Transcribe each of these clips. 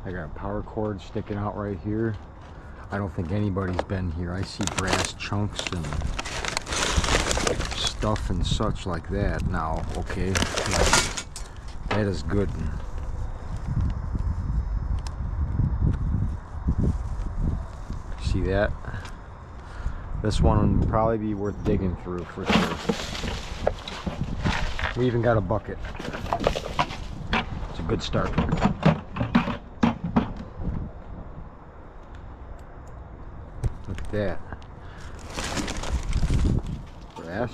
I got a power cord sticking out right here. I don't think anybody's been here. I see brass chunks and stuff and such like that now. Okay, that is good. See that? This one would probably be worth digging through for sure. We even got a bucket. It's a good start. Look at that. Brass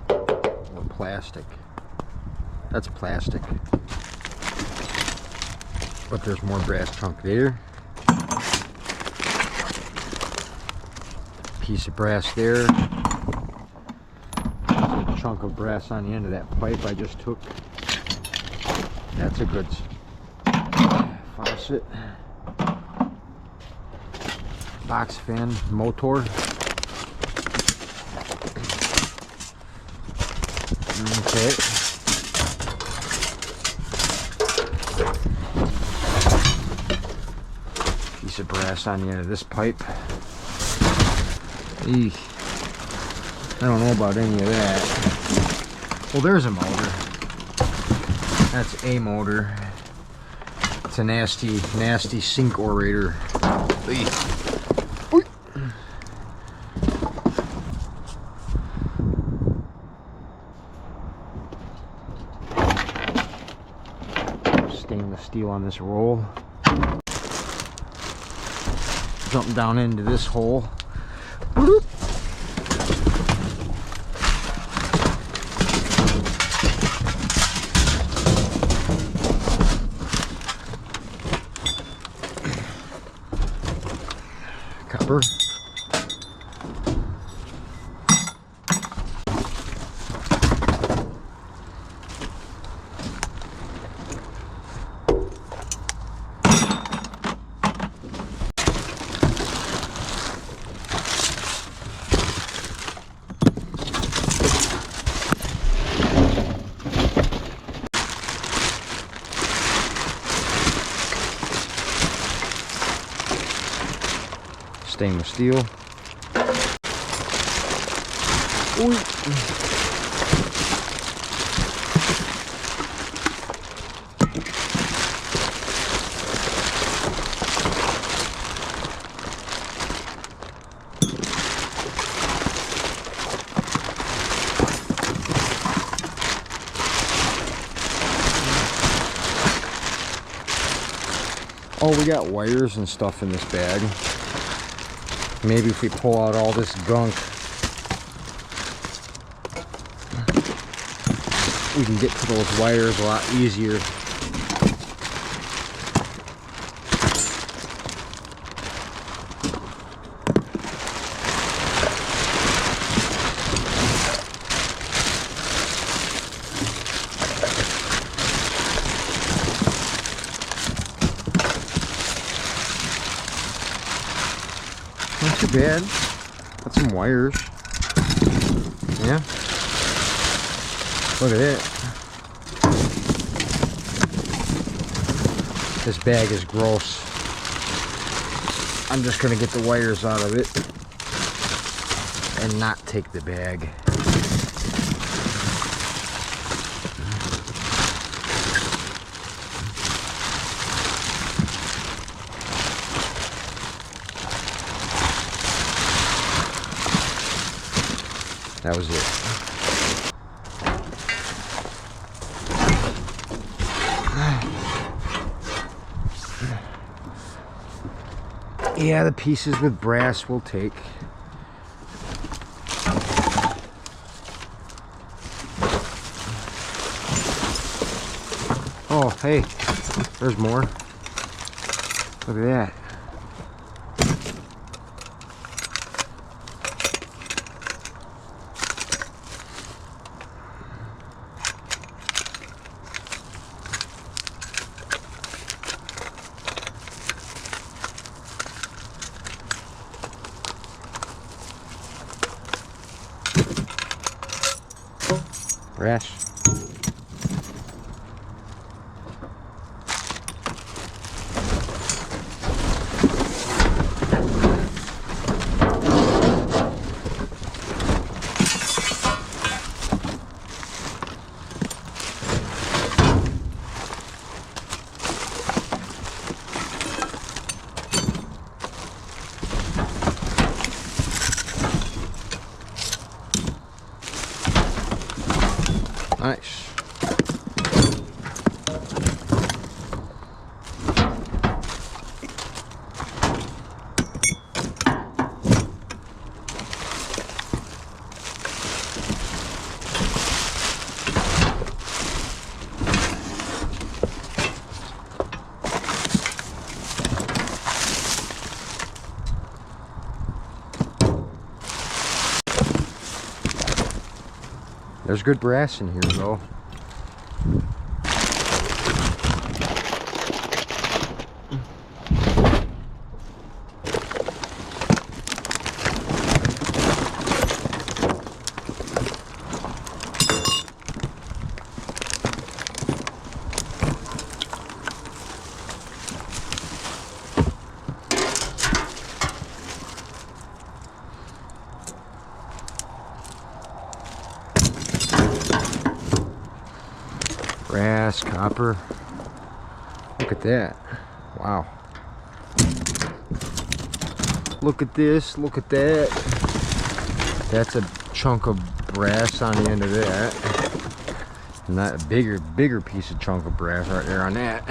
or plastic. That's plastic. But there's more brass chunk there. Piece of brass there. There's a chunk of brass on the end of that pipe I just took. That's a good faucet. Box fan motor. Okay. Piece of brass on the end of this pipe. Eek. I don't know about any of that. Well, there's a motor. That's a motor. It's a nasty, nasty sink orator. Eek. Stainless steel on this roll. Jumping down into this hole. Bloop. Copper. Stainless steel. Ooh. Oh, we got wires and stuff in this bag. Maybe if we pull out all this gunk, we can get to those wires a lot easier. Not too bad. Got some wires. Yeah. Look at that. This bag is gross. I'm just gonna get the wires out of it and not take the bag. That was it. Yeah, the pieces with brass we'll take. Oh, hey, there's more. Look at that. Brass. Nice. There's good brass in here though. Brass, copper. Look at that. Wow. Look at this. Look at that. That's a chunk of brass on the end of that. And that a bigger piece of chunk of brass right there on that.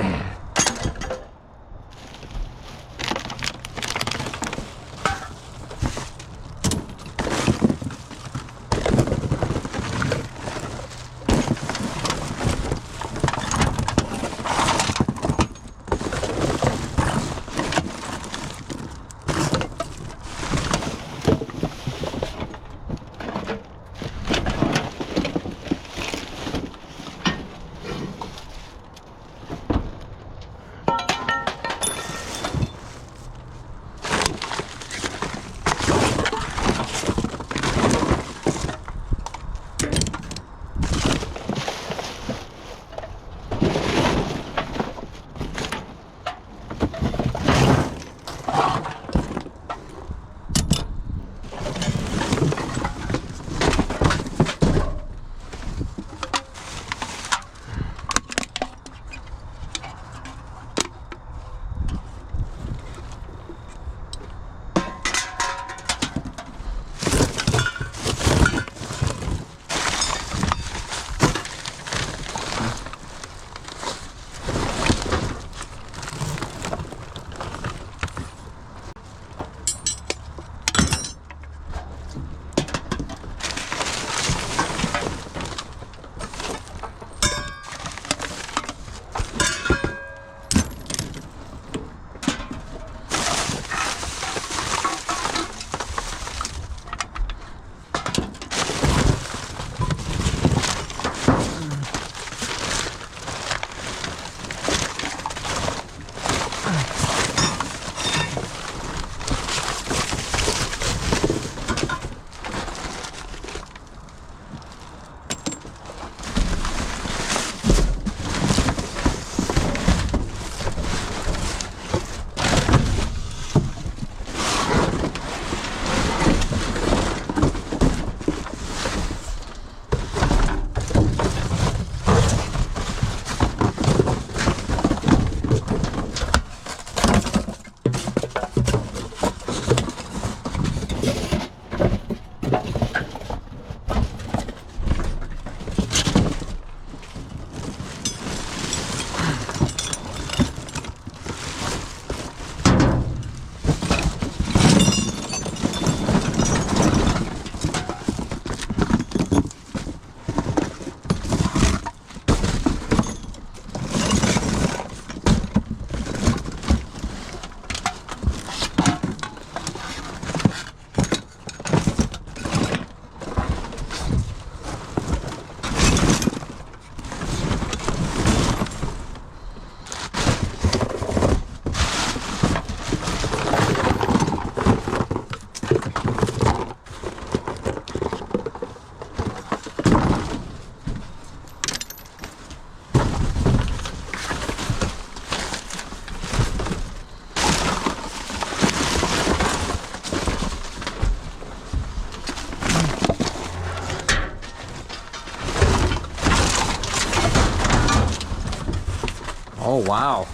Oh wow,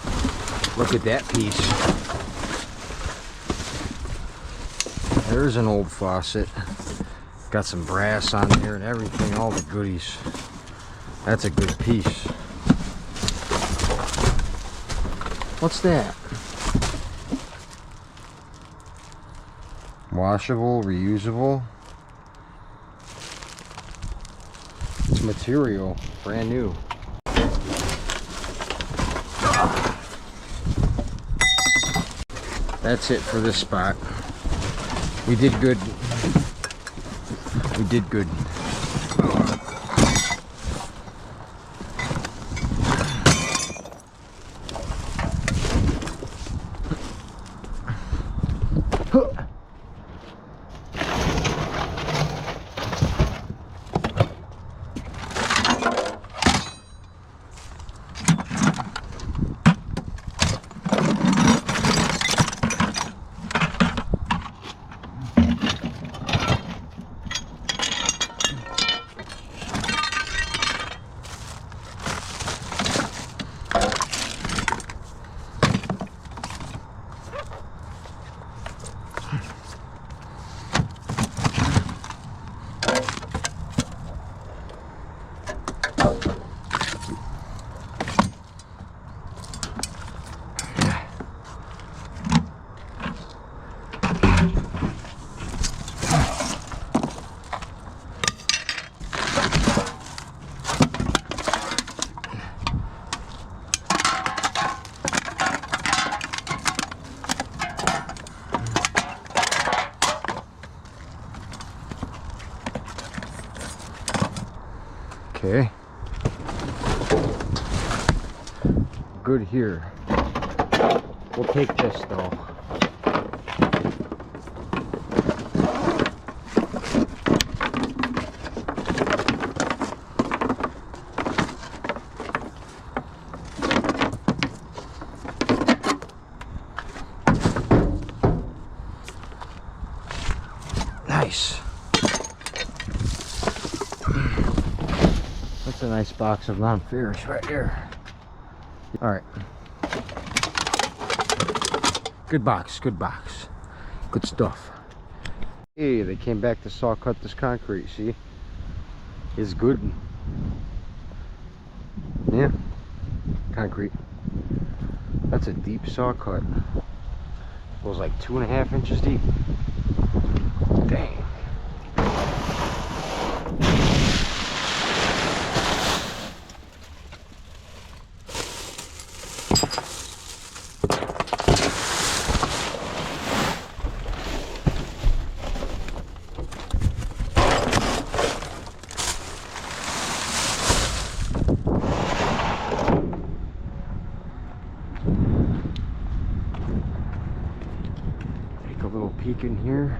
look at that piece. There's an old faucet. Got some brass on there and everything, all the goodies. That's a good piece. What's that? Washable, reusable. It's material, brand new. That's it for this spot. We did good. We did good. Okay. Good here. We'll take this though. Nice. That's a nice box of non-ferrous right there. All right. Good box, good box. Good stuff. Hey, they came back to saw cut this concrete, see? It's good. Yeah. Concrete. That's a deep saw cut. It was like 2.5 inches deep. Dang. A little peek in here.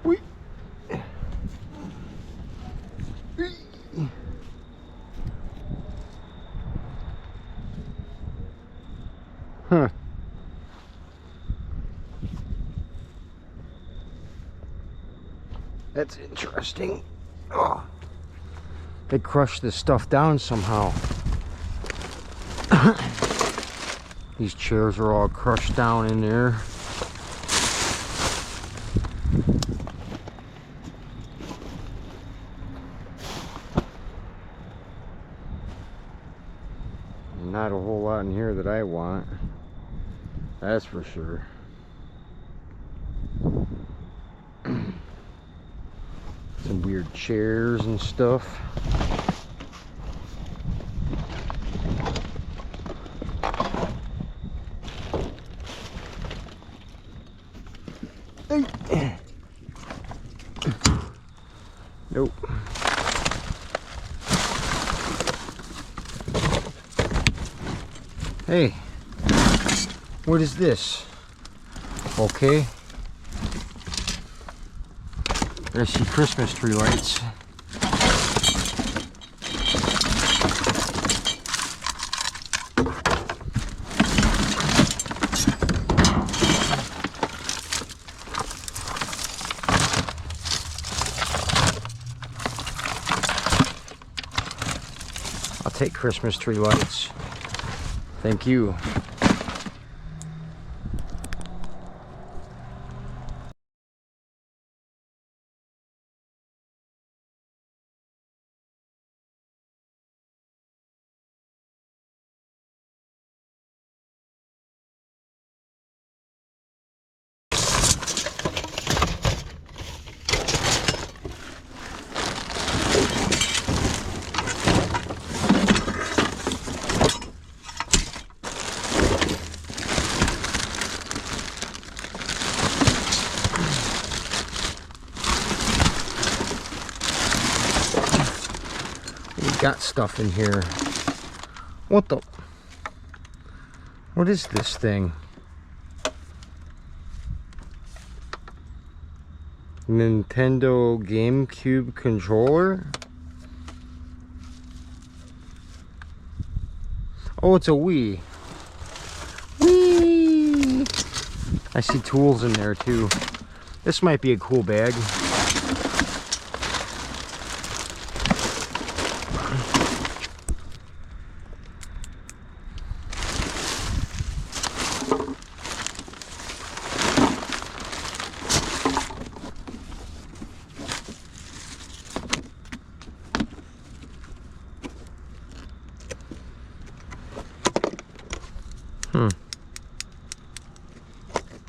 Whee. Huh. That's interesting. Oh. They crushed this stuff down somehow. These chairs are all crushed down in there. Not a whole lot in here that I want. That's for sure. Some weird chairs and stuff. Nope. Hey, what is this? Okay. I see Christmas tree lights. I'll take Christmas tree lights. Thank you. We got stuff in here. What the? What is this thing? Nintendo GameCube controller? Oh, it's a Wii. Wii! I see tools in there too. This might be a cool bag.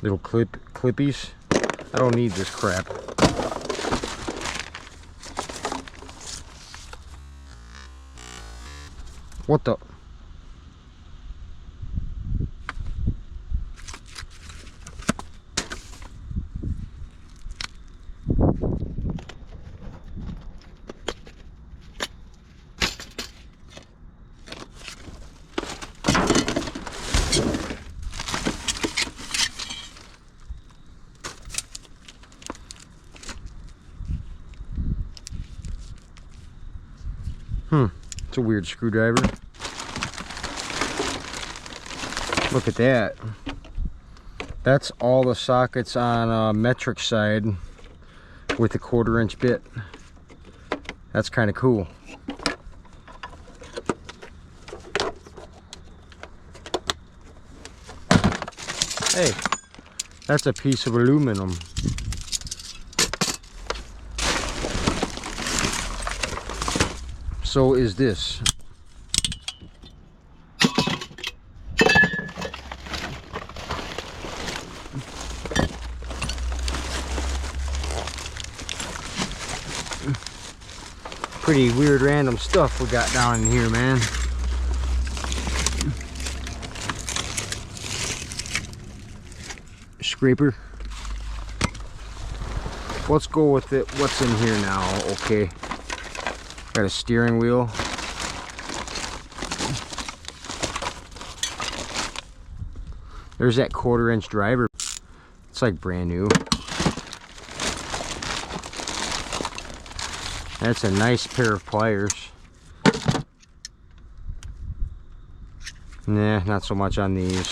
Little clippies. I don't need this crap. What the? It's a weird screwdriver. Look at that. That's all the sockets on a metric side with a 1/4-inch bit. That's kind of cool. Hey, that's a piece of aluminum. So is this. Pretty weird random stuff we got down in here, man. Scraper. Let's go with it. What's in here now? Okay. Got a steering wheel. There's that 1/4-inch driver. It's like brand new. That's a nice pair of pliers. Nah, not so much on these.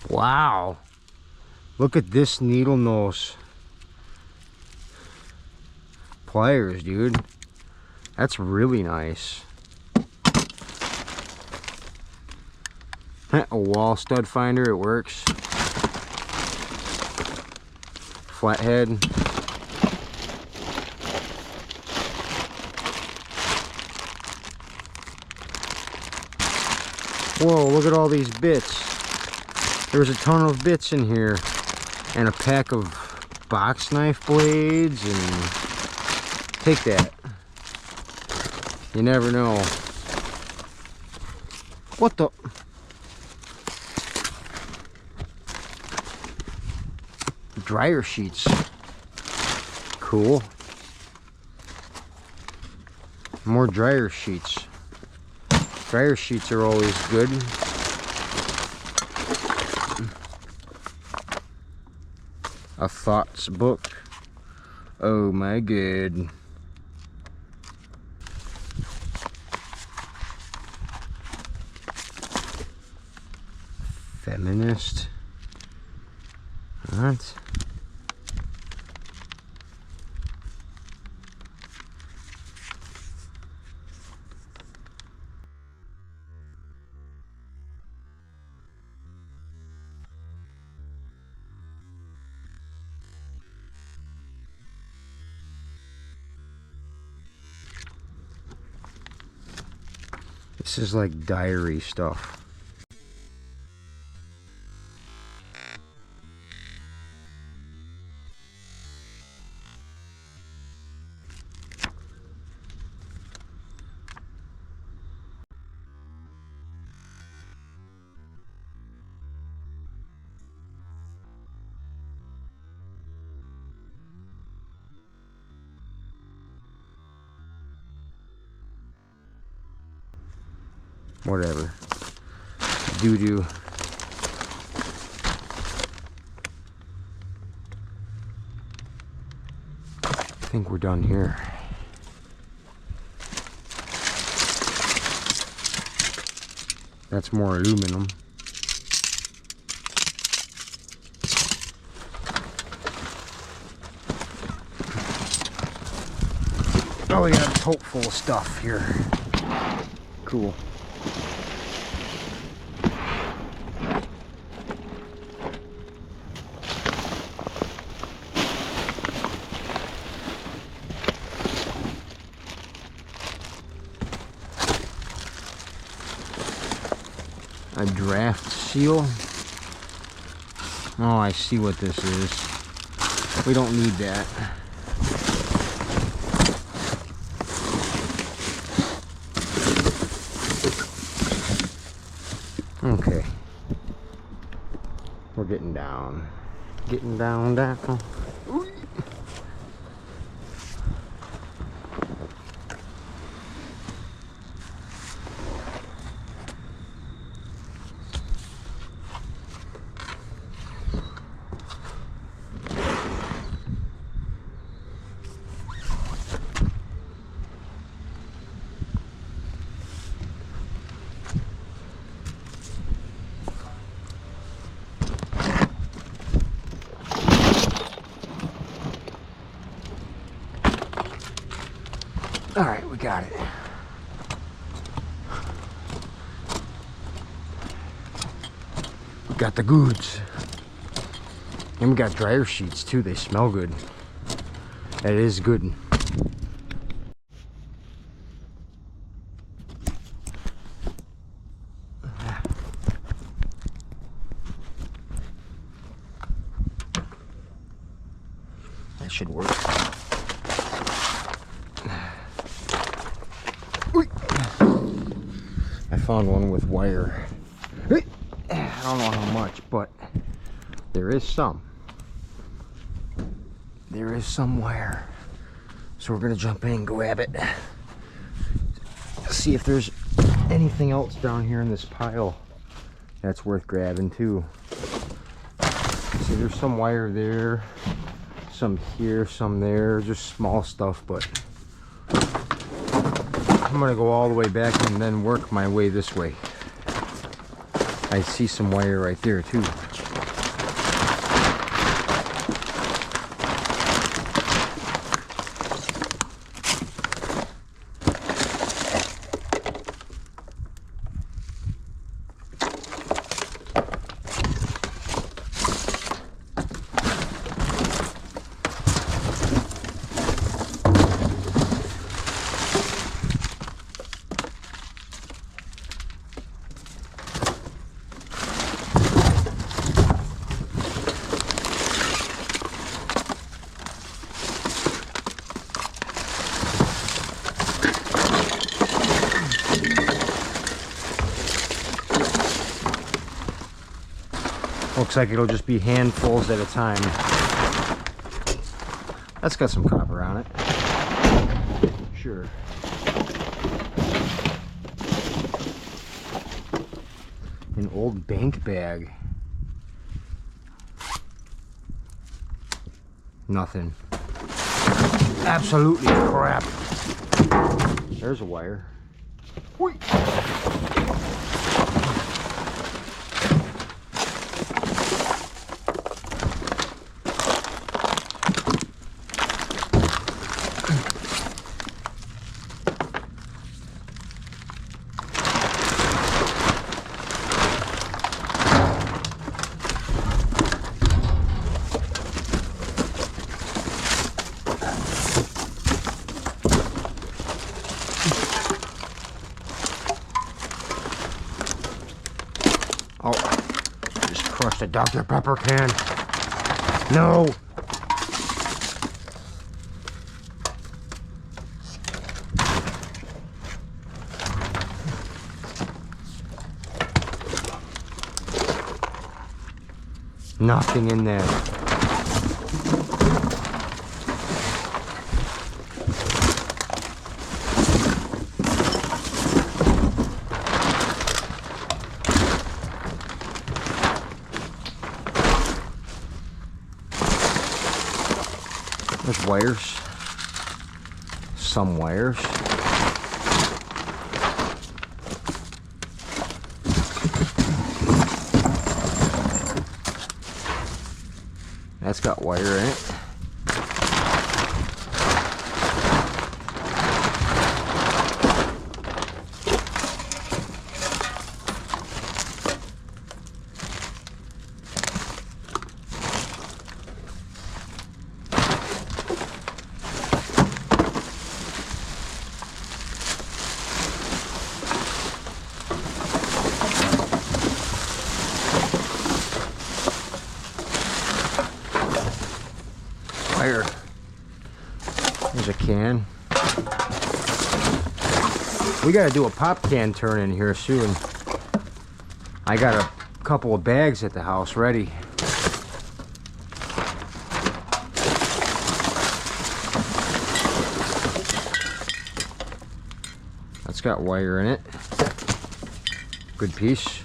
Wow. Look at this needle nose pliers, dude. That's really nice. A wall stud finder, it works. Flathead. Whoa, look at all these bits. There's a ton of bits in here. And a pack of box knife blades, and take that. You never know. What the? Dryer sheets. Cool. More dryer sheets. Dryer sheets are always good. A thoughts book. Oh my god. Feminist. What? This is like diary stuff. Whatever. Doo-doo. I think we're done here. That's more aluminum. Oh, we got a tote full of stuff here. Cool. A draft seal. Oh, I see what this is. We don't need that. Okay. We're getting down. Getting down. Ooh. All right, we got it. We got the goods. And we got dryer sheets too. They smell good. That is good. That should work. I found one with wire. I don't know how much, but there is some. There is some wire. So we're gonna jump in and grab it. See if there's anything else down here in this pile that's worth grabbing too. See, there's some wire there, some here, some there, just small stuff, but I'm gonna go all the way back and then work my way this way. I see some wire right there too. Looks like it'll just be handfuls at a time. That's got some copper on it. Sure. An old bank bag. Nothing. Absolutely crap. There's a wire. Whee! Oh, just crushed a Dr. Pepper can. No. Nothing in there. There's wires. Some wires. That's got wire in it. Wire. There's a can. We gotta do a pop can turn in here soon. I got a couple of bags at the house ready. That's got wire in it. Good piece.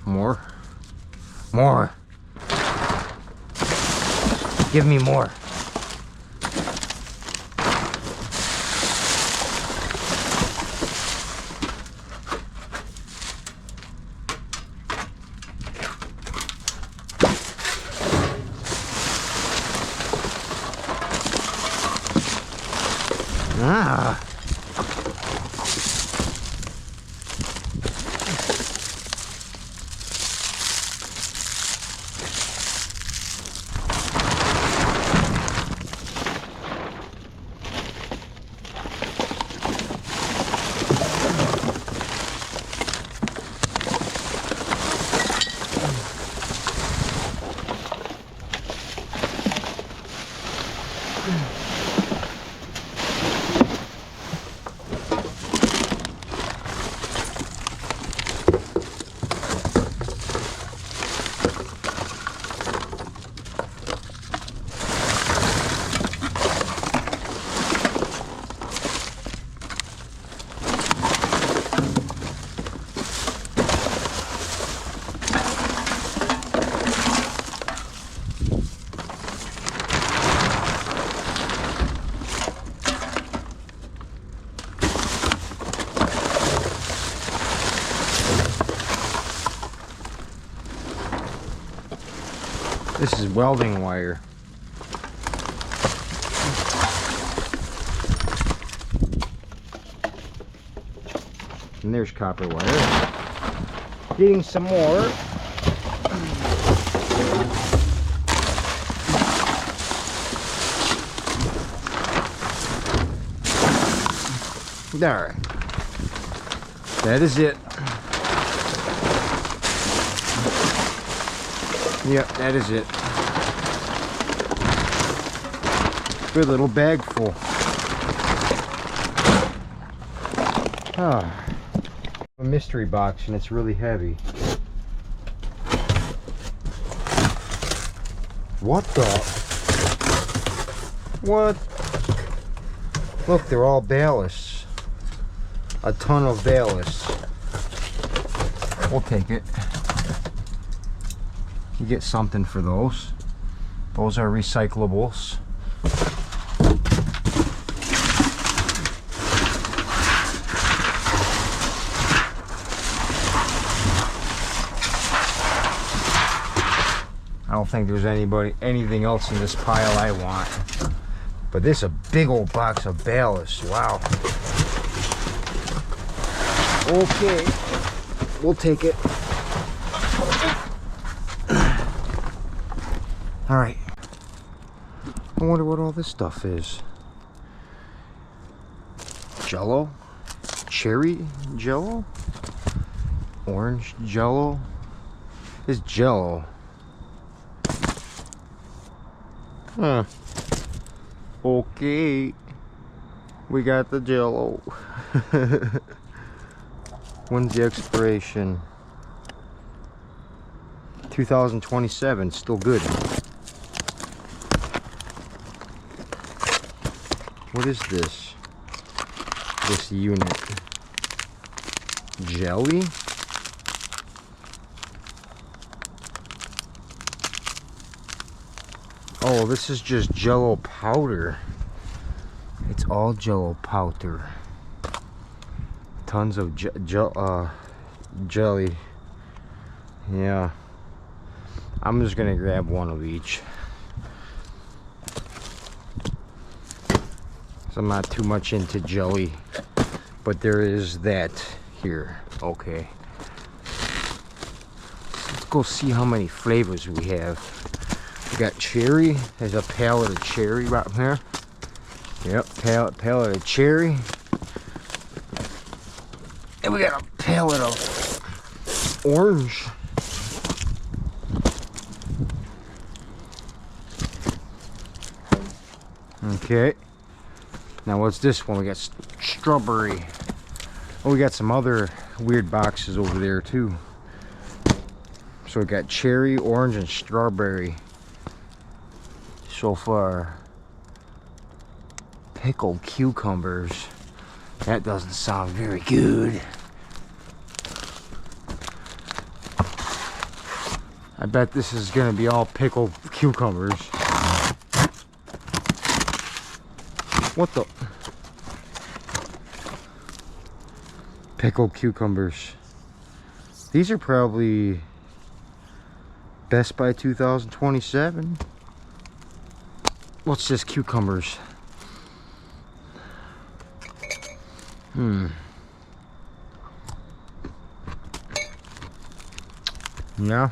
More. More. Give me more. Ah. This is welding wire. And there's copper wire. Getting some more. There. That is it. Yep, that is it. Good little bag full. Ah, a mystery box, and it's really heavy. What the? What? Look, they're all ballasts. A ton of ballasts. We'll take it. You get something for those. Those are recyclables. I don't think there's anything else in this pile I want. But this is a big old box of ballast. Wow. Okay. We'll take it. All right. I wonder what all this stuff is. Jello? Cherry Jello? Orange Jello? It's Jello. Huh. Okay. We got the Jello. When's the expiration? 2027. Still good. What is this? This unit. Jelly? Oh, this is just Jello powder. It's all Jello powder. Tons of jelly. Yeah. I'm just gonna grab one of each. So I'm not too much into jelly, but there is that here. Okay. Let's go see how many flavors we have. We got cherry. There's a pallet of cherry right here. Yep, pallet of cherry. And we got a pallet of orange. Okay. Now what's this one? We got strawberry. Oh, we got some other weird boxes over there too. So we got cherry, orange, and strawberry. So far. Pickled cucumbers. That doesn't sound very good. I bet this is gonna be all pickled cucumbers. What the? Pickled cucumbers. These are probably Best by 2027. What's this? Cucumbers. Yeah.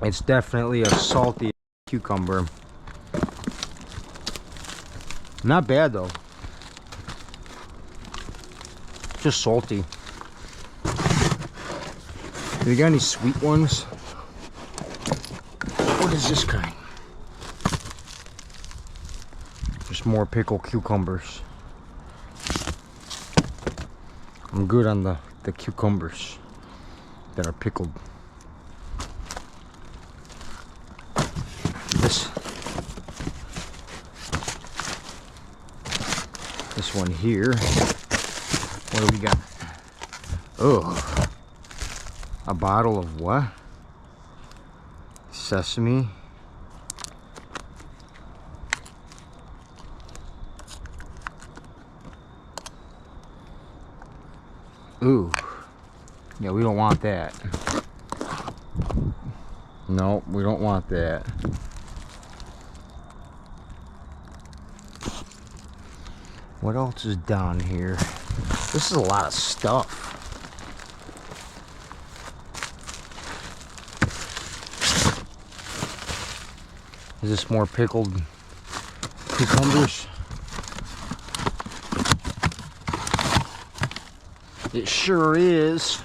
It's definitely a salty cucumber. Not bad though. Just salty. Do you got any sweet ones? What is this kind? Just more pickled cucumbers. I'm good on the cucumbers that are pickled. This one here. What do we got? Oh, a bottle of what? Sesame. Ooh. Yeah, we don't want that. No, we don't want that. What else is down here? This is a lot of stuff. Is this more pickled cucumbers? It sure is.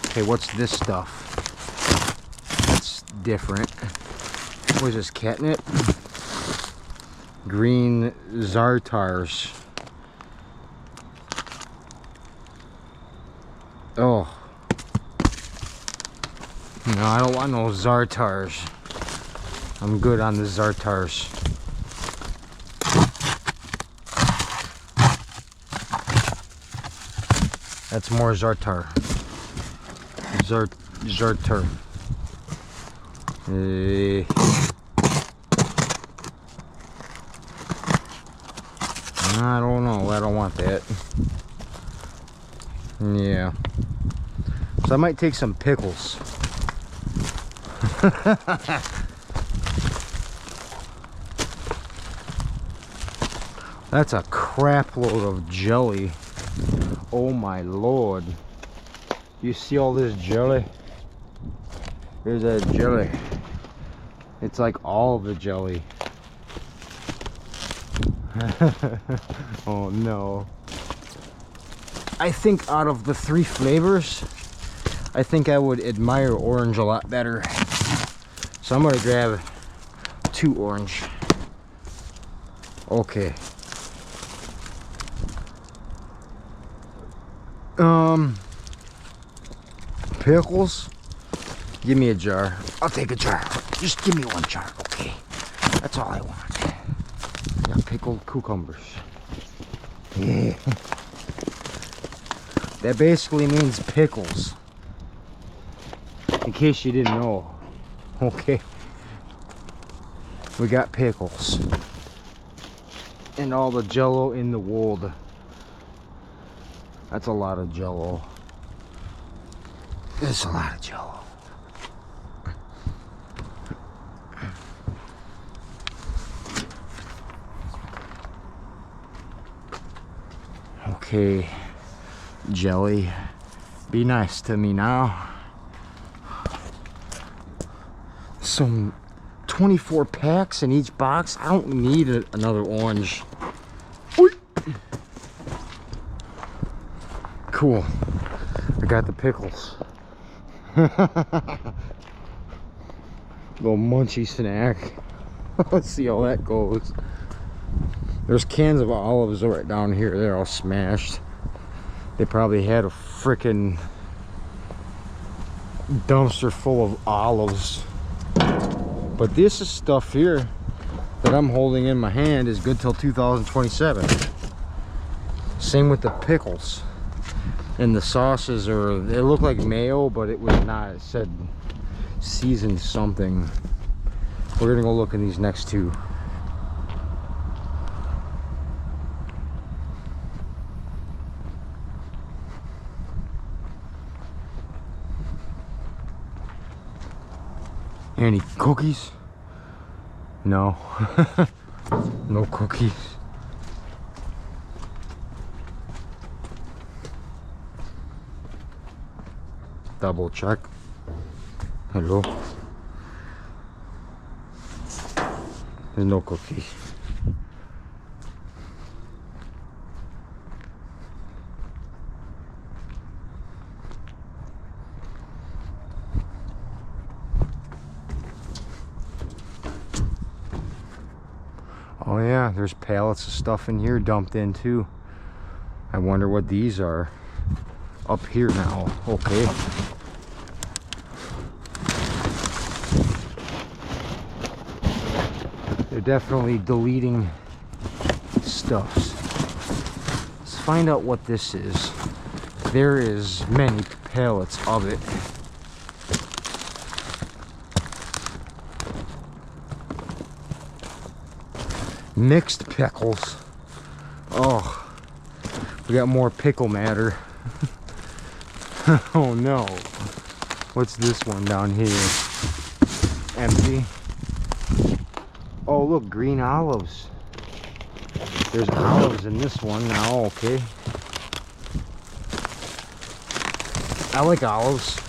Okay, what's this stuff? That's different. What is this, catnip? Green Zartars. Oh. No, I don't want no Zartars. I'm good on the Zartars. That's more Zartar. Zartar. I don't know. I don't want that. Yeah. So I might take some pickles. That's a crap load of jelly. Oh my lord. You see all this jelly? There's that jelly. It's like all the jelly. Oh no. I think out of the 3 flavors, I think I would admire orange a lot better. So I'm gonna grab 2 orange. Okay. Pickles? Give me a jar. I'll take a jar. Just give me 1 jar, okay? That's all I want. Yeah, pickled cucumbers. Yeah. That basically means pickles. In case you didn't know. Okay. We got pickles. And all the Jello in the world. That's a lot of Jello. That's a lot of Jello. Okay, Jelly, be nice to me now. Some 24 packs in each box. I don't need another orange. Cool. I got the pickles. Little munchy snack. Let's see how that goes. There's cans of olives right down here. They're all smashed. They probably had a frickin' dumpster full of olives. But this is stuff here that I'm holding in my hand is good till 2027. Same with the pickles. And the sauces they look like mayo, but it was not. It said seasoned something. We're gonna go look in these next two. Any cookies? No. No cookies. Double check. Hello. There's no cookies. Oh yeah, there's pallets of stuff in here dumped in too. I wonder what these are. Up here now. Okay. They're definitely deleting stuffs. Let's find out what this is. There is many pallets of it. Mixed pickles. Oh, we got more pickle matter. Oh no. What's this one down here? Empty. Oh look, green olives. There's olives in this one now. Okay. I like olives.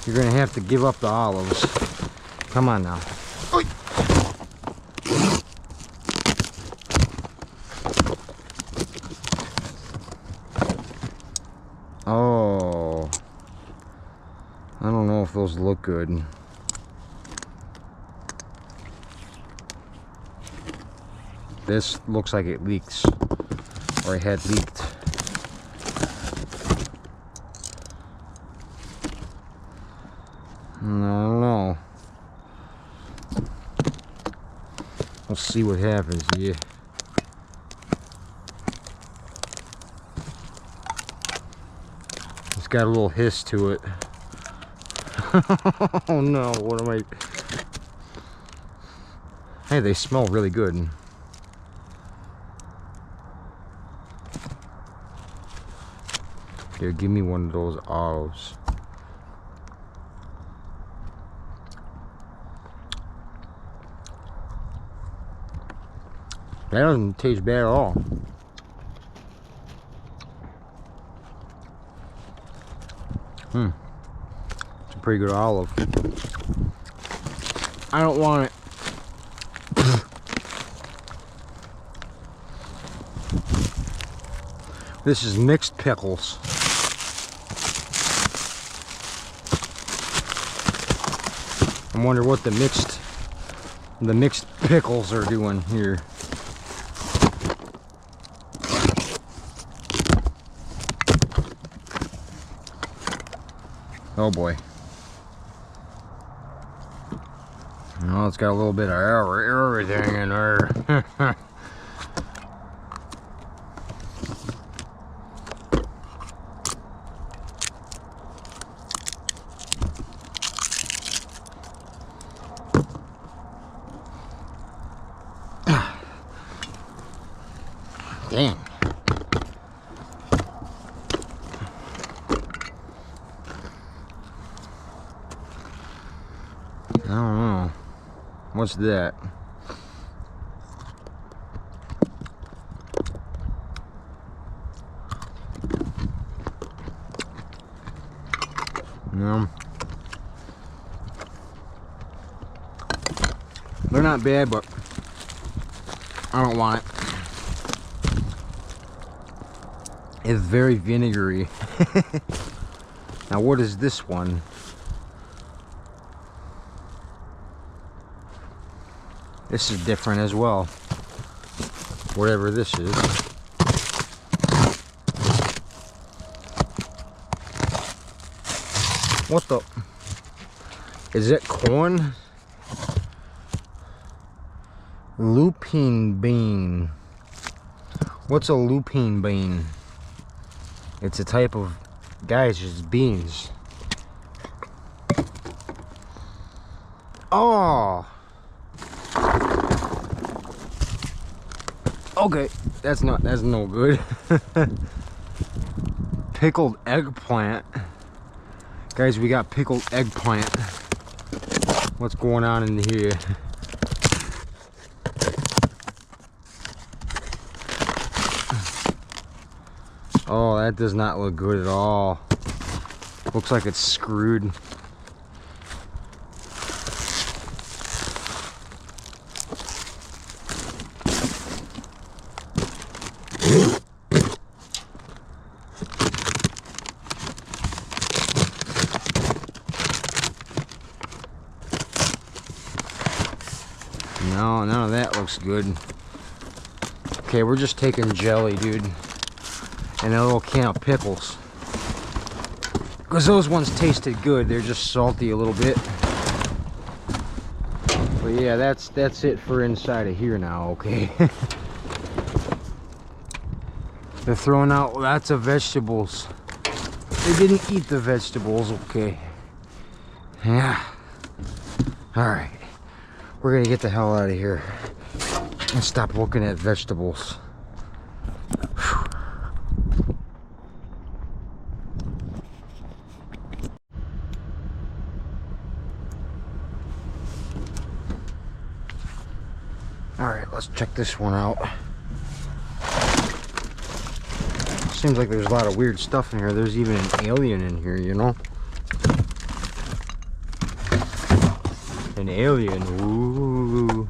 You're gonna have to give up the olives. Come on now. Oy. Oh, I don't know if those look good. This looks like it leaks, or it had leaked. I don't know. We'll see what happens. Yeah. It's got a little hiss to it. Oh no, what am I... Hey, they smell really good. Here, give me one of those olives. That doesn't taste bad at all. It's a pretty good olive. I don't want it. This is mixed pickles. I wonder what the mixed pickles are doing here. Oh boy. Oh, it's got a little bit of everything in there. Dang. I don't know. What's that? No. They're not bad, but I don't want it. It's very vinegary. Now what is this one? This is different as well. Whatever this is. What the? Is it corn? Lupine bean. What's a lupine bean? It's a type of, guys, just beans. Oh. Okay, that's no good. Pickled eggplant. Guys, we got pickled eggplant. What's going on in here? Oh, that does not look good at all. Looks like it's screwed. No, none of that looks good. Okay, we're just taking jelly, dude. And a little can of pickles. Because those ones tasted good. They're just salty a little bit. But yeah, that's it for inside of here now, okay? They're throwing out lots of vegetables. They didn't eat the vegetables, okay. Yeah. Alright. We're gonna get the hell out of here. And stop looking at vegetables. Alright, let's check this one out. Seems like there's a lot of weird stuff in here. There's even an alien in here, you know? An alien, ooh.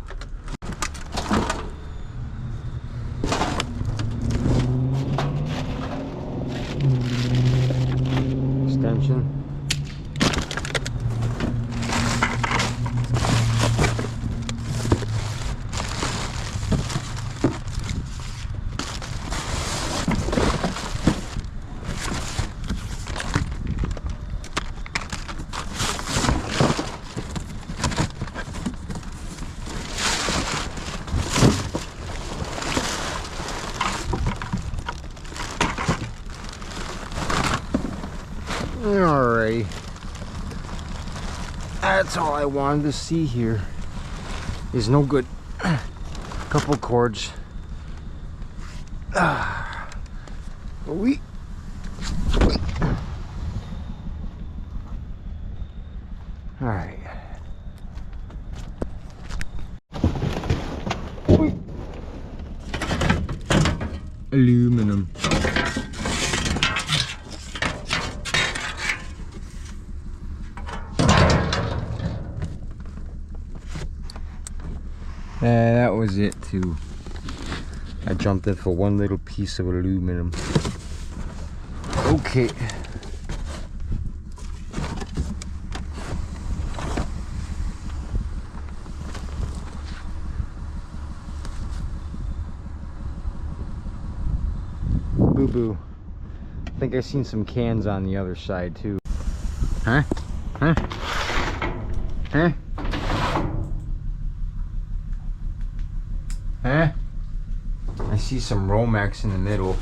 Extension. Alright. That's all I wanted to see here. Is no good. Couple cords. We. Alright. Aluminum. That was it too. I jumped in for one little piece of aluminum. Okay. Boo boo. I think I seen some cans on the other side too. Huh? Huh? Huh? Huh? I see some Romex in the middle.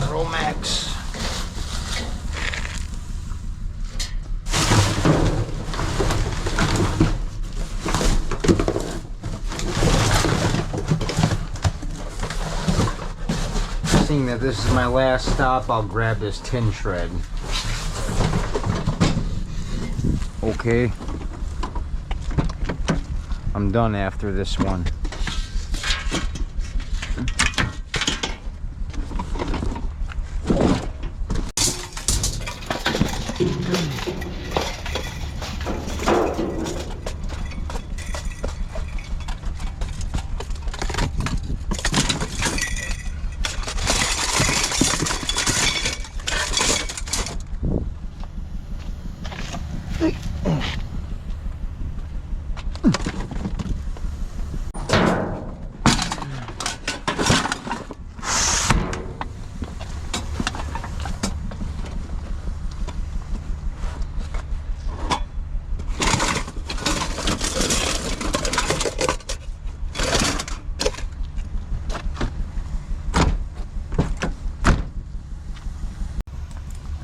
Romex. Seeing that this is my last stop, I'll grab this tin shred. Okay. I'm done after this one.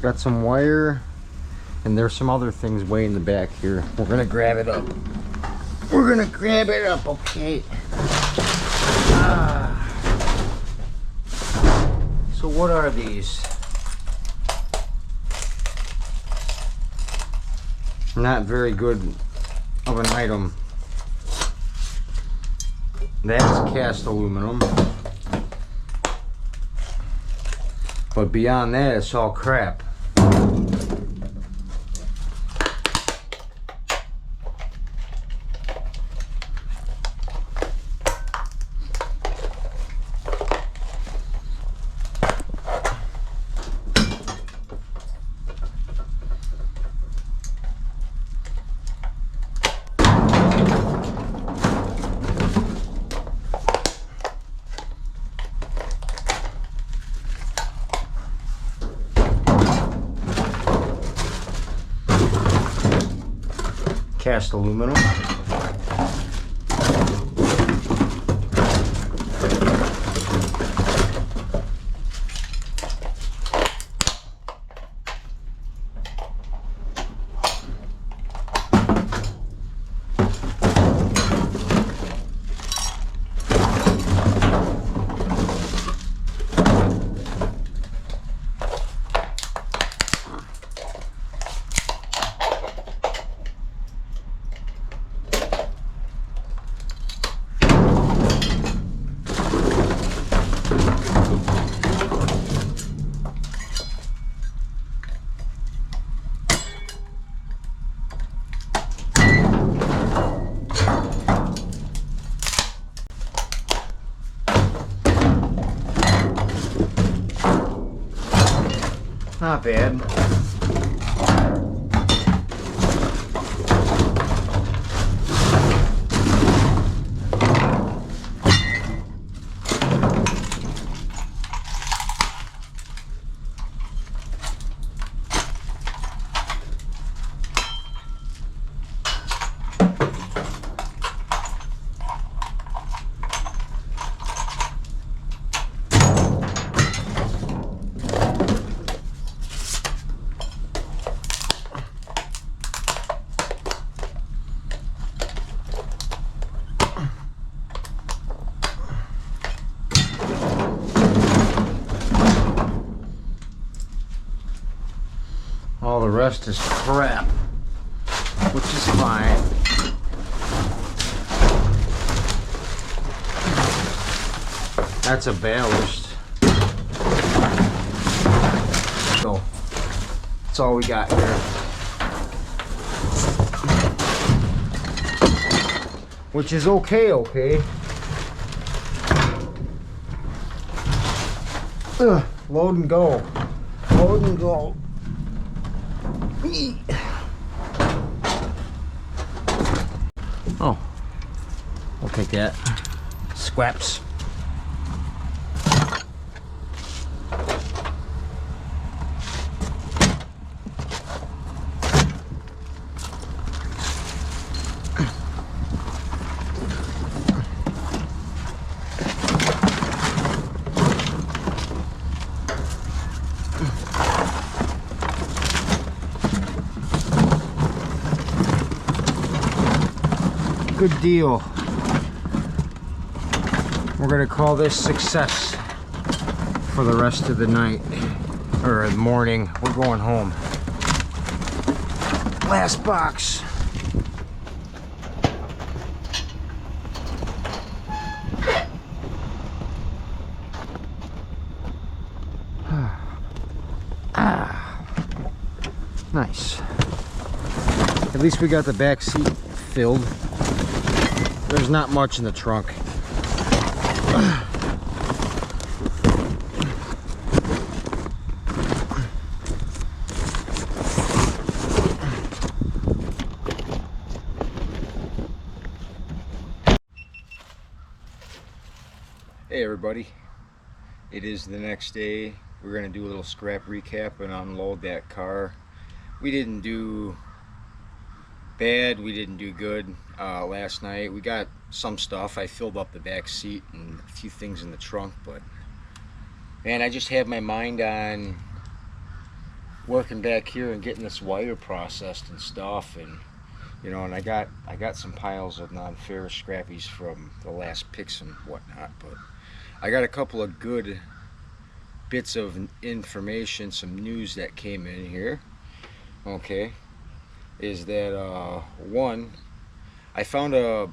Got some wire, and there's some other things way in the back here. We're gonna grab it up. We're gonna grab it up, okay? So what are these? Not very good of an item. That's cast aluminum. But beyond that, it's all crap. Cast aluminum. Not bad. All the rest is crap, which is fine. That's a ballast. So, that's all we got here. Which is okay. Ugh, load and go. Load and go. We'll take that. Scraps. Good deal. We're gonna call this success for the rest of the night or the morning. We're going home. Last box. Nice. At least we got the back seat filled. There's not much in the trunk. Hey everybody, it is the next day. We're going to do a little scrap recap and unload that car. We didn't do bad, we didn't do good last night. We got some stuff. I filled up the back seat and a few things in the trunk, but man, I just have my mind on working back here and getting this wire processed and stuff, and you know, and I got some piles of non-ferrous scrappies from the last picks and whatnot, but I got a couple of good bits of information, some news that came in here. Okay, is that one, I found a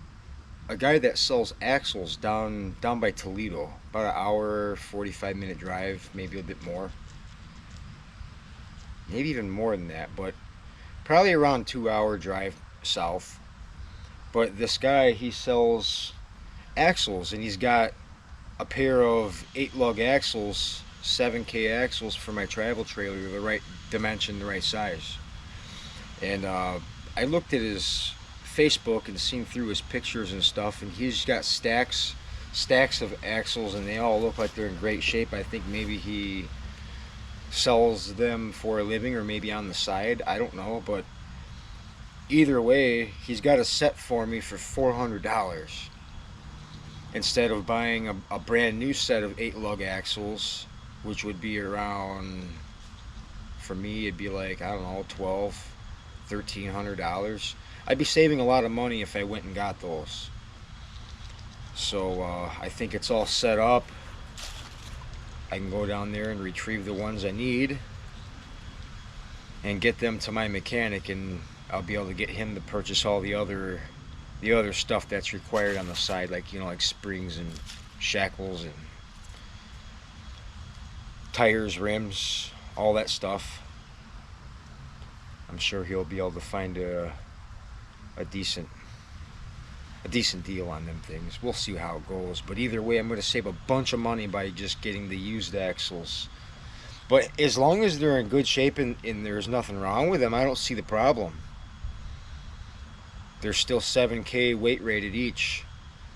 guy that sells axles down by Toledo, about an hour 45-minute drive, maybe a bit more, maybe even more than that, but probably around 2-hour drive south. But this guy, he sells axles, and he's got a pair of 8-lug axles, 7K axles for my travel trailer, the right dimension, the right size. And I looked at his Facebook and seen through his pictures and stuff, and he's got stacks of axles, and they all look like they're in great shape. I think maybe he sells them for a living, or maybe on the side, I don't know, but either way, he's got a set for me for $400 instead of buying a brand new set of 8-lug axles, which would be around, for me, it'd be like, I don't know, $1,300. I'd be saving a lot of money if I went and got those. So I think it's all set up. I can go down there and retrieve the ones I need and get them to my mechanic, and I'll be able to get him to purchase all the other stuff that's required on the side, like, you know, like springs and shackles and tires, rims, all that stuff. I'm sure he'll be able to find a decent deal on them things. We'll see how it goes, but either way, I'm going to save a bunch of money by just getting the used axles. But as long as they're in good shape and there's nothing wrong with them, I don't see the problem. They're still 7K weight rated each.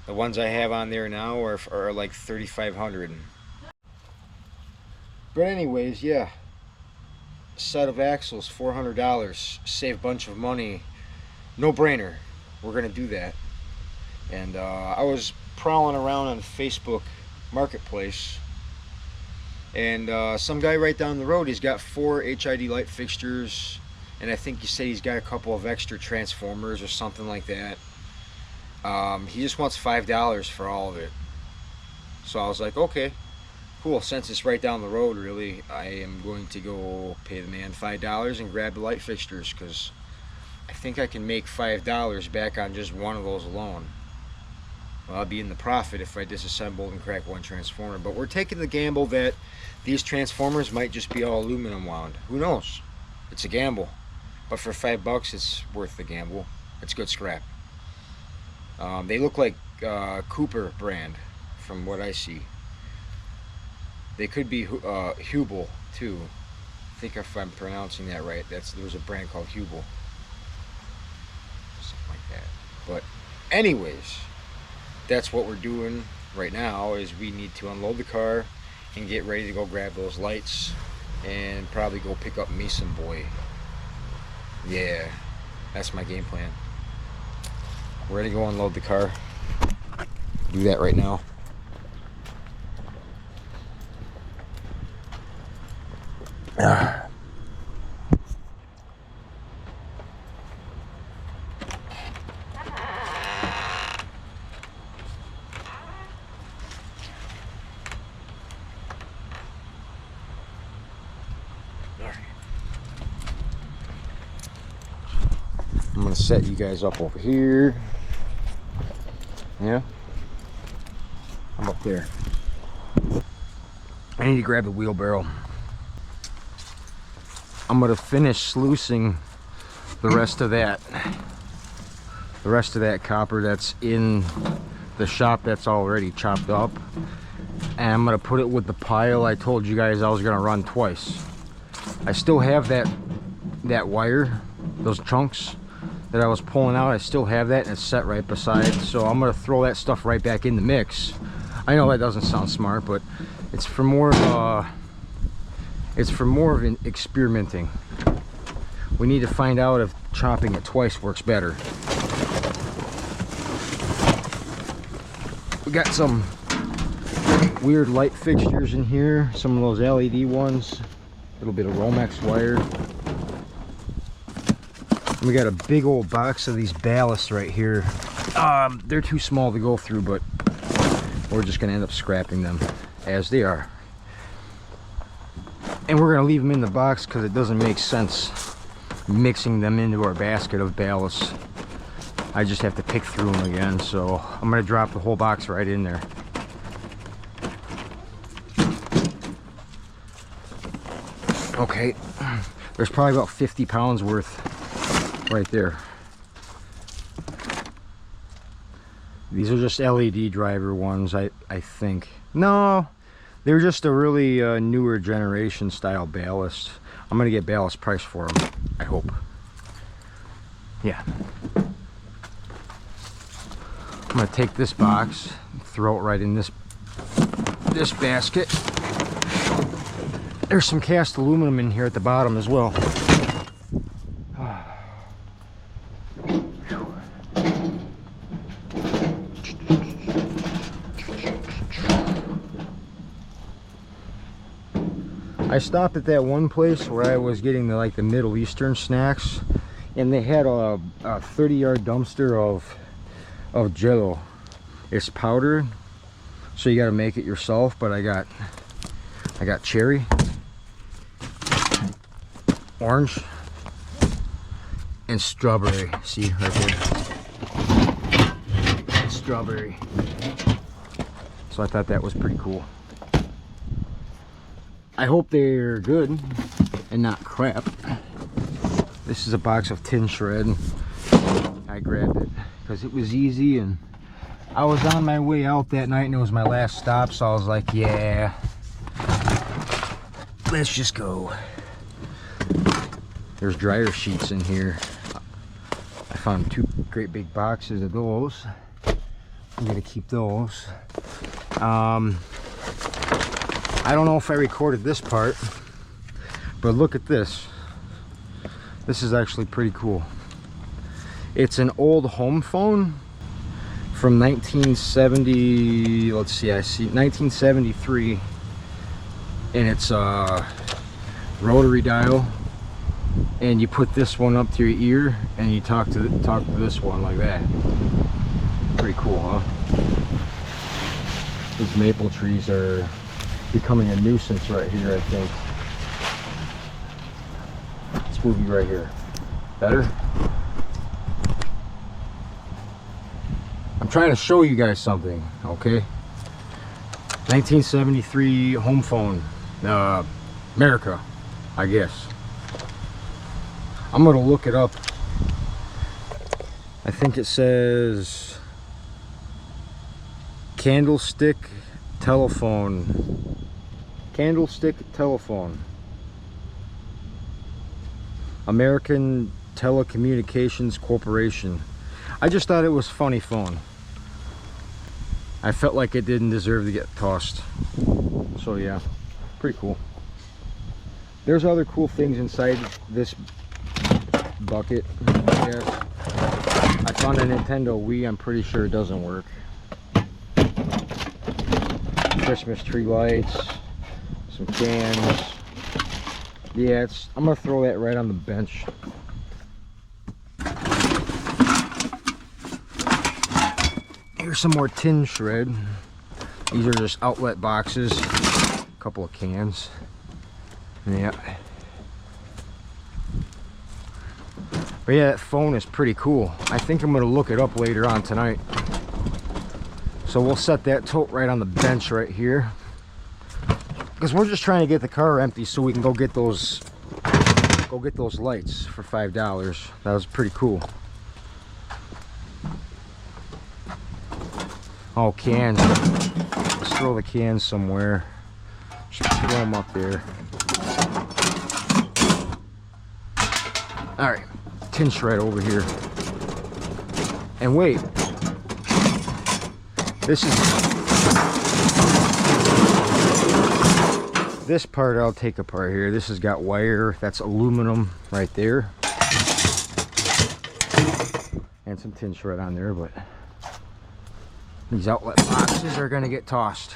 The ones I have on there now are like 3,500. But anyways, yeah, set of axles, $400, save a bunch of money, no brainer. We're gonna do that. And I was prowling around on Facebook Marketplace, and some guy right down the road, he's got 4 HID light fixtures, and I think he said he's got a couple of extra transformers or something like that. He just wants $5 for all of it. So I was like, okay, cool, since it's right down the road, really, I am going to go pay the man $5 and grab the light fixtures, because I think I can make $5 back on just one of those alone. Well, I'll be in the profit if I disassemble and crack one transformer, but we're taking the gamble that these transformers might just be all aluminum wound. Who knows? It's a gamble, but for $5 it's worth the gamble. It's good scrap. They look like Cooper brand from what I see. They could be Hubel too. I think if I'm pronouncing that right, there's a brand called Hubel, something like that. But anyways, that's what we're doing right now, is we need to unload the car and get ready to go grab those lights and probably go pick up Mason Boy. Yeah, that's my game plan. We're ready to go unload the car. Do that right now. I'm gonna set you guys up over here. Yeah, I'm up there. I need to grab the wheelbarrow. I'm gonna finish sluicing the rest of that copper that's in the shop that's already chopped up, and I'm gonna put it with the pile I told you guys I was gonna run twice. I still have that wire, those chunks that I was pulling out. I still have that, and it's set right beside, so I'm gonna throw that stuff right back in the mix. I know that doesn't sound smart, but it's for more of an experimenting. We need to find out if chopping it twice works better. We got some weird light fixtures in here, some of those LED ones, a little bit of Romex wire. And we got a big old box of these ballasts right here. They're too small to go through, but we're just gonna end up scrapping them as they are. And we're gonna leave them in the box because it doesn't make sense mixing them into our basket of ballasts. I just have to pick through them again, so I'm gonna drop the whole box right in there. Okay, there's probably about 50 pounds worth right there. These are just LED driver ones, I think. No, they're just a really newer generation style ballast. I'm gonna get ballast price for them, I hope. Yeah. I'm gonna take this box, throw it right in this basket. There's some cast aluminum in here at the bottom as well. I stopped at that one place where I was getting the Middle Eastern snacks, and they had a 30-yard dumpster of Jello. It's powdered, so you got to make it yourself. But I got cherry, orange, and strawberry. See right there, it's strawberry. So I thought that was pretty cool. I hope they're good and not crap. This is a box of tin shred. I grabbed it because it was easy, and I was on my way out that night and it was my last stop, so I was like, yeah, let's just go. There's dryer sheets in here. I found 2 great big boxes of those. I'm gonna keep those. I don't know if I recorded this part, but look at this. This is actually pretty cool. It's an old home phone from 1970, let's see, I see 1973, and it's a rotary dial, and you put this one up to your ear and you talk to this one like that. Pretty cool, huh? These maple trees are becoming a nuisance right here, I think. Let's move you right here. Better? I'm trying to show you guys something, okay? 1973 home phone, America, I guess. I'm gonna look it up. I think it says candlestick telephone. Candlestick telephone. American Telecommunications Corporation. I just thought it was funny phone. I felt like it didn't deserve to get tossed. So yeah, pretty cool. There's other cool things inside this bucket. Yes. I found a Nintendo Wii. I'm pretty sure it doesn't work. Christmas tree lights, some cans. Yeah, I'm gonna throw that right on the bench. Here's some more tin shred. These are just outlet boxes. A couple of cans. Yeah. But yeah, that phone is pretty cool. I think I'm gonna look it up later on tonight. So we'll set that tote right on the bench right here. Because we're just trying to get the car empty so we can go get those lights for $5. That was pretty cool. Oh, cans. Let's throw the cans somewhere. Just throw them up there. Alright, tin shred over here. And wait. This part I'll take apart here. This has got wire. That's aluminum right there. And some tin shred on there, but these outlet boxes are gonna get tossed.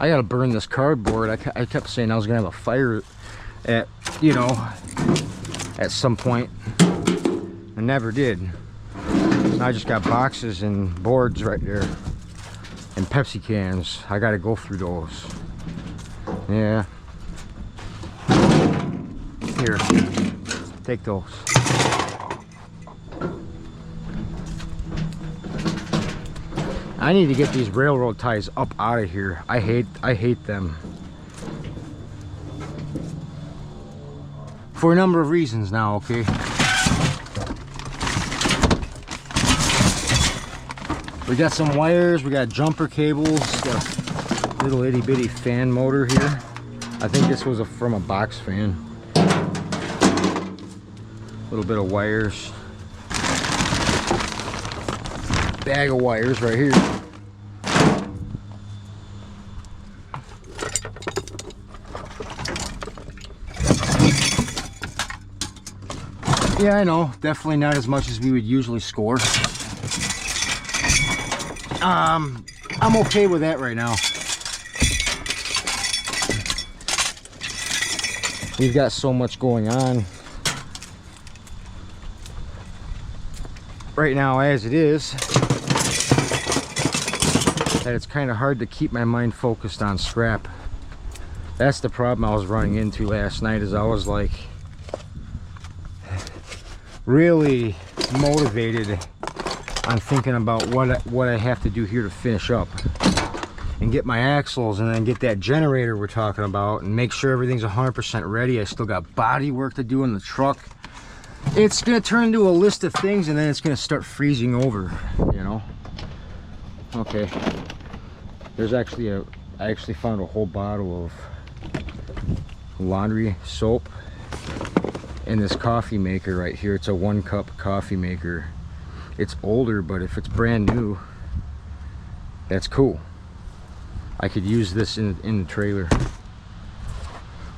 I gotta burn this cardboard. I kept saying I was gonna have a fire at, you know, at some point. I never did. So I just got boxes and boards right there. And Pepsi cans. I gotta go through those. Yeah. Here. Take those. I need to get these railroad ties up out of here. I hate them. For a number of reasons now, okay? We got some wires, we got jumper cables, got a little itty bitty fan motor here. I think this was from a box fan. A little bit of wires. Bag of wires right here. Yeah, I know, definitely not as much as we would usually score. I'm okay with that right now. We've got so much going on right now as it is, that it's kind of hard to keep my mind focused on scrap. That's the problem I was running into last night, is I was like really motivated on thinking about what I have to do here to finish up and get my axles and then get that generator we're talking about and make sure everything's 100% ready. I still got body work to do in the truck. It's gonna turn into a list of things and then it's gonna start freezing over, you know. Okay, there's actually I actually found a whole bottle of laundry soap in this coffee maker right here. It's a 1-cup coffee maker. It's older, but if it's brand new, that's cool. I could use this in the trailer.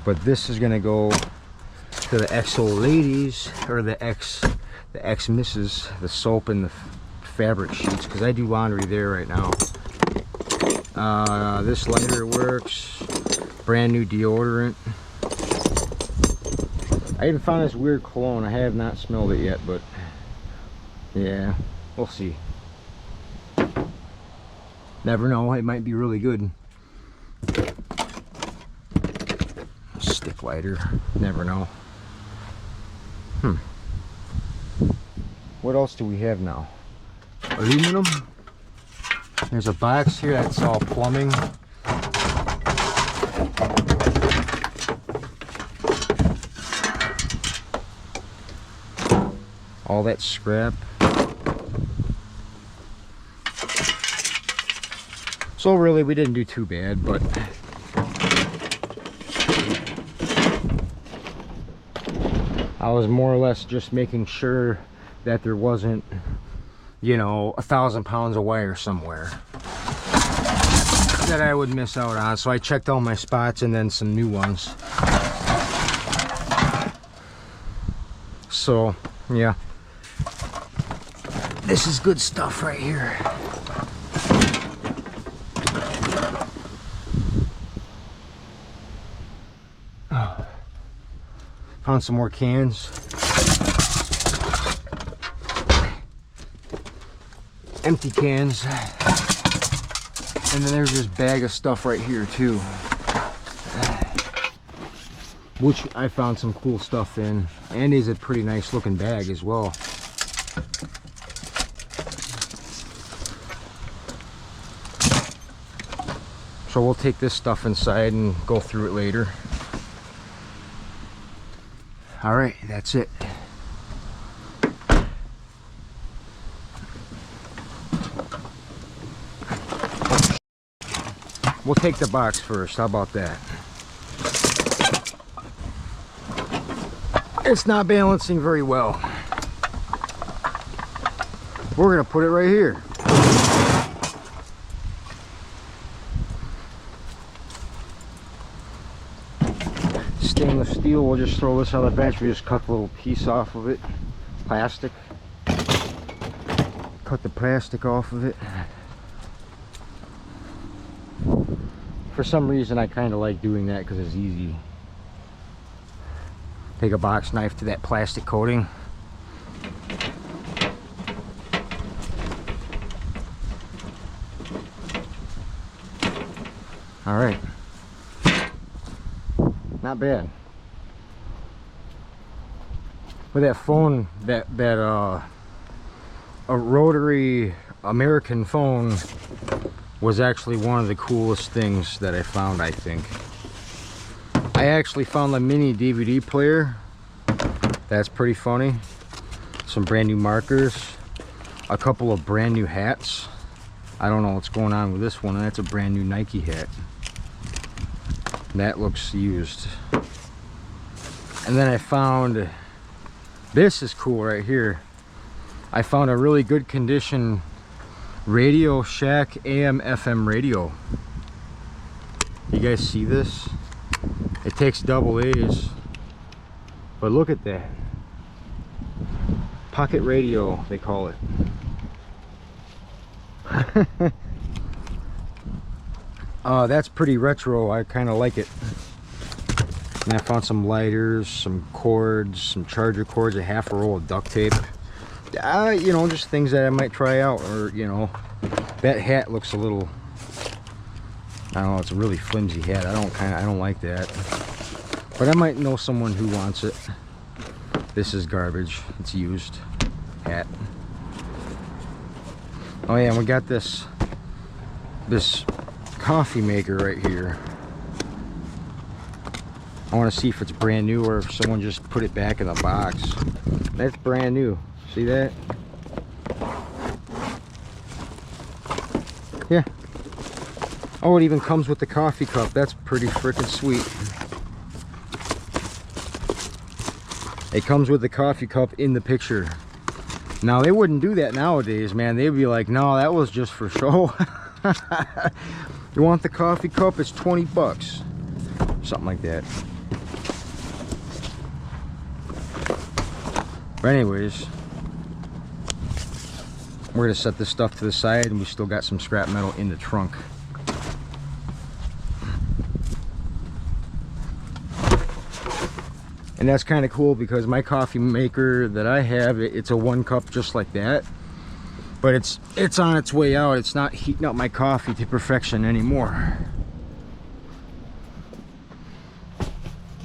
But this is gonna go to the ex-old ladies, or the ex-misses, the soap and the fabric sheets, because I do laundry there right now. This lighter works. Brand new deodorant. I even found this weird cologne. I have not smelled it yet, but yeah, we'll see. Never know, it might be really good. Stick lighter, never know. What else do we have now? Aluminum. There's a box here that's all plumbing. all that scrap. So really we didn't do too bad, but I was more or less just making sure that there wasn't, you know, 1,000 pounds of wire somewhere that I would miss out on. So I checked all my spots and then some new ones. So yeah, this is good stuff right here. Found some more cans. Empty cans. And then there's this bag of stuff right here too, which I found some cool stuff in, and is a pretty nice looking bag as well. So we'll take this stuff inside and go through it later. All right, that's it. We'll take the box first. How about that? It's not balancing very well. We're gonna put it right here. Stainless steel, we'll just throw this on the bench. We just cut a little piece off of it. Plastic. Cut the plastic off of it. For some reason I kind of like doing that because it's easy. Take a box knife to that plastic coating. All right. Not bad. With that phone, a rotary American phone was actually one of the coolest things that I found, I think. I actually found a mini DVD player. That's pretty funny. Some brand new markers. A couple of brand new hats. I don't know what's going on with this one. That's a brand new Nike hat. That looks used. And then I found, this is cool right here. I found a really good condition Radio Shack AM FM radio. You guys see this? It takes double A's, but look at that. Pocket radio, they call it. That's pretty retro. I kind of like it. And I found some lighters, some cords, some charger cords, a half a roll of duct tape. You know, just things that I might try out. Or, you know, that hat looks a little, I don't know, it's a really flimsy hat. I don't like that, but I might know someone who wants it. This is garbage. It's used hat. Oh yeah, and we got this coffee maker right here. I want to see if it's brand new or if someone just put it back in the box. That's brand new. See that? Yeah. Oh, it even comes with the coffee cup. That's pretty freaking sweet. It comes with the coffee cup in the picture. Now, they wouldn't do that nowadays, man. They'd be like, no, that was just for show. You want the coffee cup? It's 20 bucks. Something like that. But anyways, we're gonna set this stuff to the side, and we still got some scrap metal in the trunk. And that's kind of cool because my coffee maker that I have, it's a 1 cup just like that, but it's on its way out. It's not heating up my coffee to perfection anymore.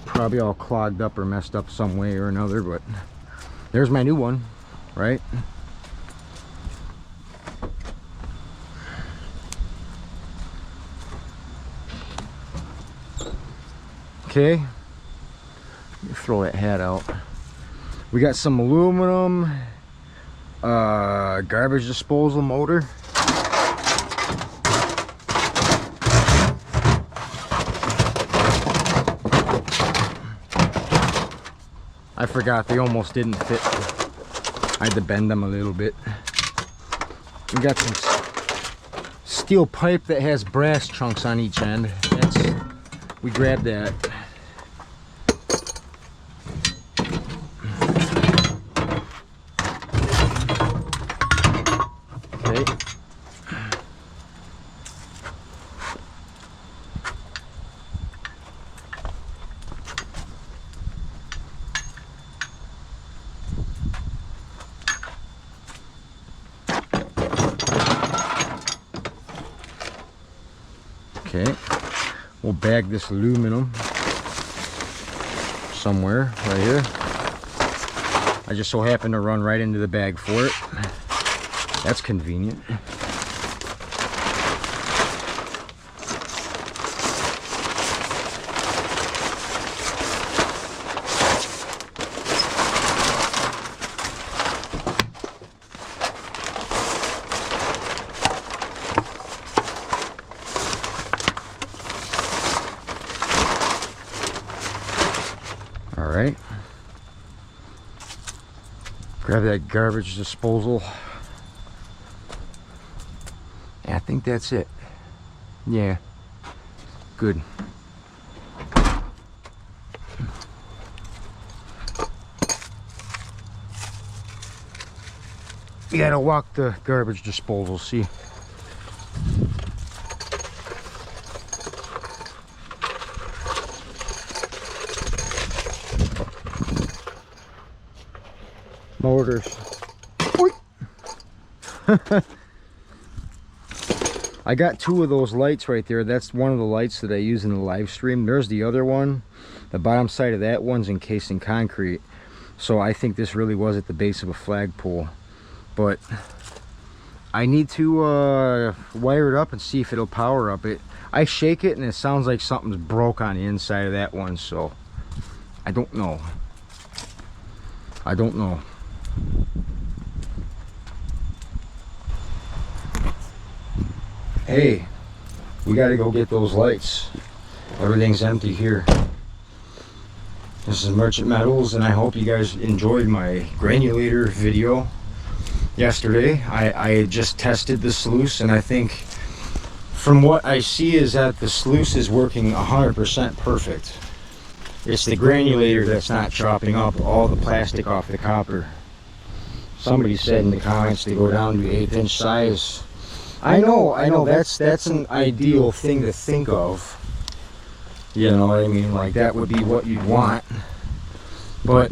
Probably all clogged up or messed up some way or another, but there's my new one, right? Okay, throw that hat out. We got some aluminum Garbage disposal motor. I forgot they almost didn't fit. I had to bend them a little bit. We got some steel pipe that has brass chunks on each end. We grabbed that. Okay. Okay, we'll bag this aluminum somewhere right here. I just so happen to run right into the bag for it. That's convenient. All right. Grab that garbage disposal. Yeah, I think that's it. Yeah. Good. You gotta walk the garbage disposal, see? Motors. I got two of those lights right there. That's one of the lights that I use in the live stream. There's the other one. The bottom side of that one's encased in concrete. So I think this really was at the base of a flagpole. But I need to wire it up and see if it'll power up. I shake it and it sounds like something's broke on the inside of that one. So I don't know. I don't know. Hey, we gotta go get those lights. Everything's empty here. This is Merchant Metals, and I hope you guys enjoyed my granulator video yesterday. I just tested the sluice, and I think from what I see is that the sluice is working 100% perfect. It's the granulator that's not chopping up all the plastic off the copper. Somebody said in the comments to go down to 1/8" size. I know, that's an ideal thing to think of. You know what I mean? Like, that would be what you'd want. But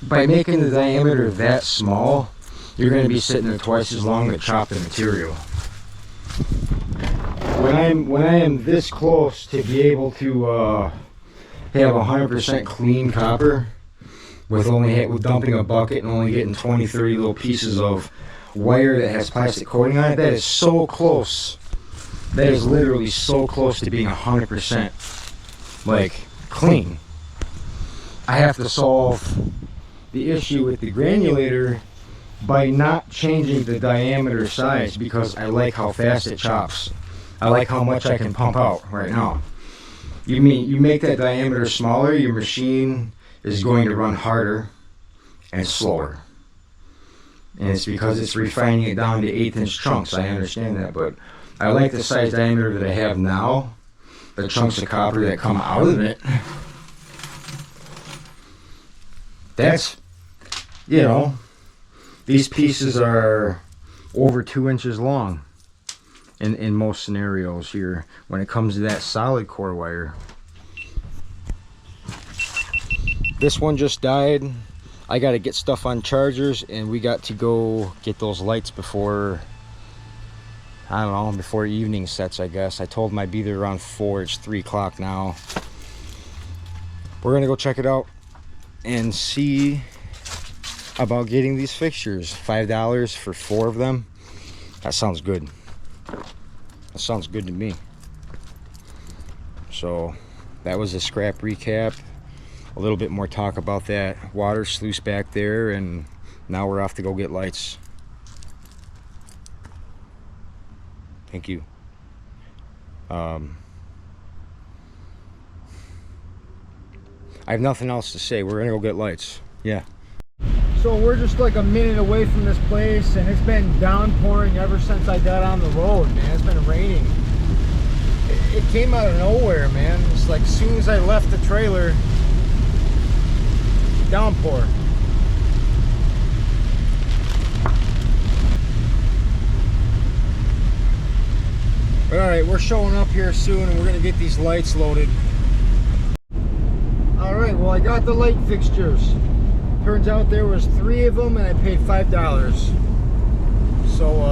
by making the diameter that small, you're going to be sitting there twice as long to chop the material. When I am this close to be able to have 100% clean copper with dumping a bucket and only getting 20-30 little pieces of wire that has plastic coating on it, that is so close. That is literally so close to being 100% like clean. I have to solve the issue with the granulator by not changing the diameter size, because I like how fast it chops. I like how much I can pump out right now. You make that diameter smaller, your machine is going to run harder and slower. And it's because it's refining it down to 1/8" chunks. I understand that, but I like the size diameter that I have now. The chunks of copper that come out of it. That's, you know, these pieces are over 2 inches long in most scenarios here when it comes to that solid core wire. This one just died. I got to get stuff on chargers, and we got to go get those lights before, I don't know, before evening sets, I guess. I told them I'd be there around 4. It's 3 o'clock now. We're going to go check it out and see about getting these fixtures. $5 for 4 of them. That sounds good. That sounds good to me. So that was a scrap recap. A little bit more talk about that water sluice back there and Now we're off to go get lights. Thank you. I have nothing else to say. We're gonna go get lights. Yeah. So we're just like a minute away from this place, and it's been downpouring ever since I got on the road, man. It's been raining. It came out of nowhere, man. It's like as soon as I left the trailer, downpour. But alright, we're showing up here soon, and we're gonna get these lights loaded. Alright, well, I got the light fixtures. Turns out there was 3 of them, and I paid $5. So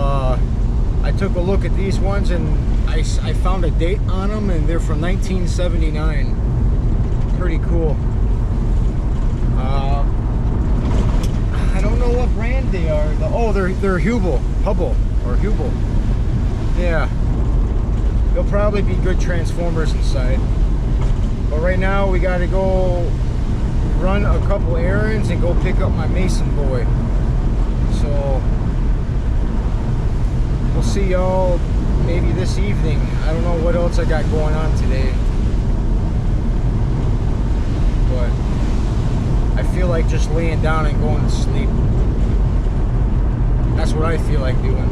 I took a look at these ones, and I found a date on them, and they're from 1979. Pretty cool. I don't know what brand they are. Oh, they're Hubble, or Hubble. Yeah. They'll probably be good transformers inside. But right now we got to go run a couple errands and go pick up my Mason boy. So we'll see y'all maybe this evening. I don't know what else I got going on today, but I feel like just laying down and going to sleep. That's what I feel like doing.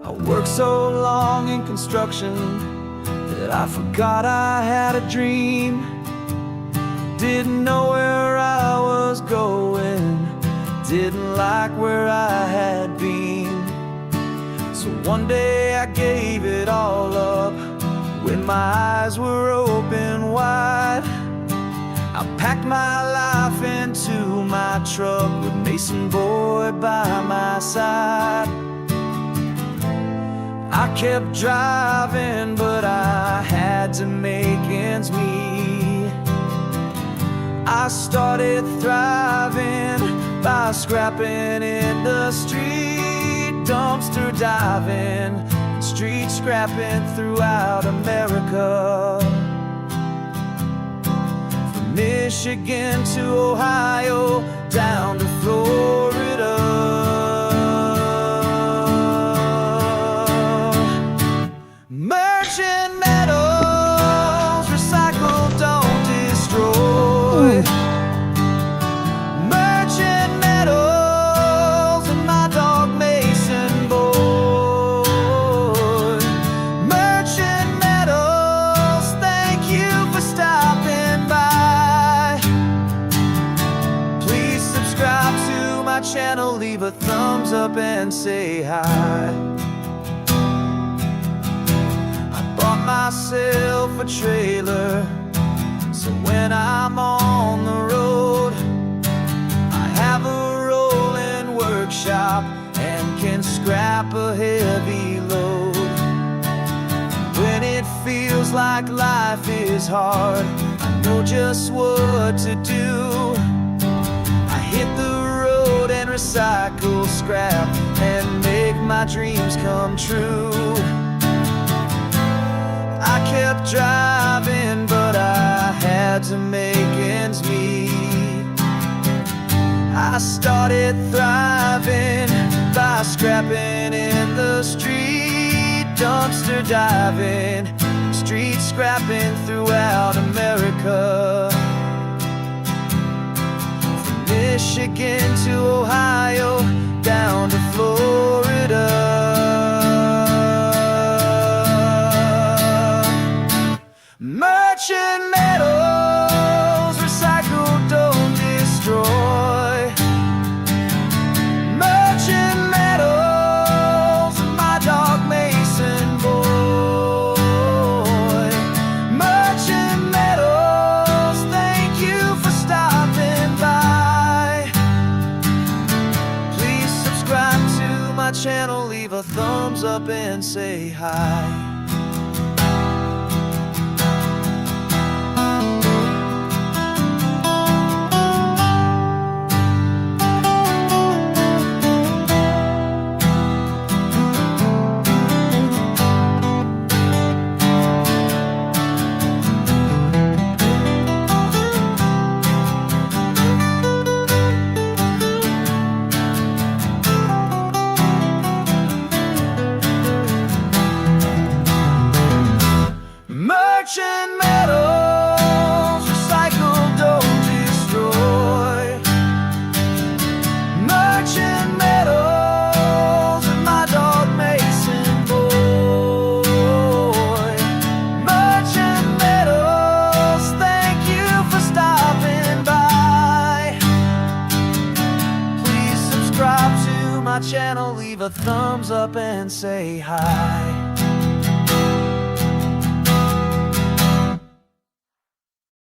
I worked so long in construction that I forgot I had a dream. Didn't know where I was going, didn't like where I had been. So one day I gave it all up when my eyes were open wide. I packed my life into my truck with Mason boy by my side. I kept driving, but I had to make ends meet. I started thriving by scrapping in the street, dumpster diving, street scrapping throughout America. From Michigan to Ohio, down to Florida. Merchant metals, recycle, don't destroy. Merchant metals and my dog Mason boy. Merchant metals, thank you for stopping by. Please subscribe to my channel, leave a thumbs up and say hi. Myself a trailer, so when I'm on the road, I have a rolling workshop and can scrap a heavy load. When it feels like life is hard, I know just what to do. I hit the road and recycle scrap and make my dreams come true. I kept driving, but I had to make ends meet. I started thriving by scrapping in the street, dumpster diving, street scrapping throughout America. From Michigan to Ohio, down to Florida. Merchant metals, recycle, don't destroy. Merchant metals, my dog Mason boy. Merchant metals, thank you for stopping by. Please subscribe to my channel, leave a thumbs up and say hi. leave a thumbs up and say hi.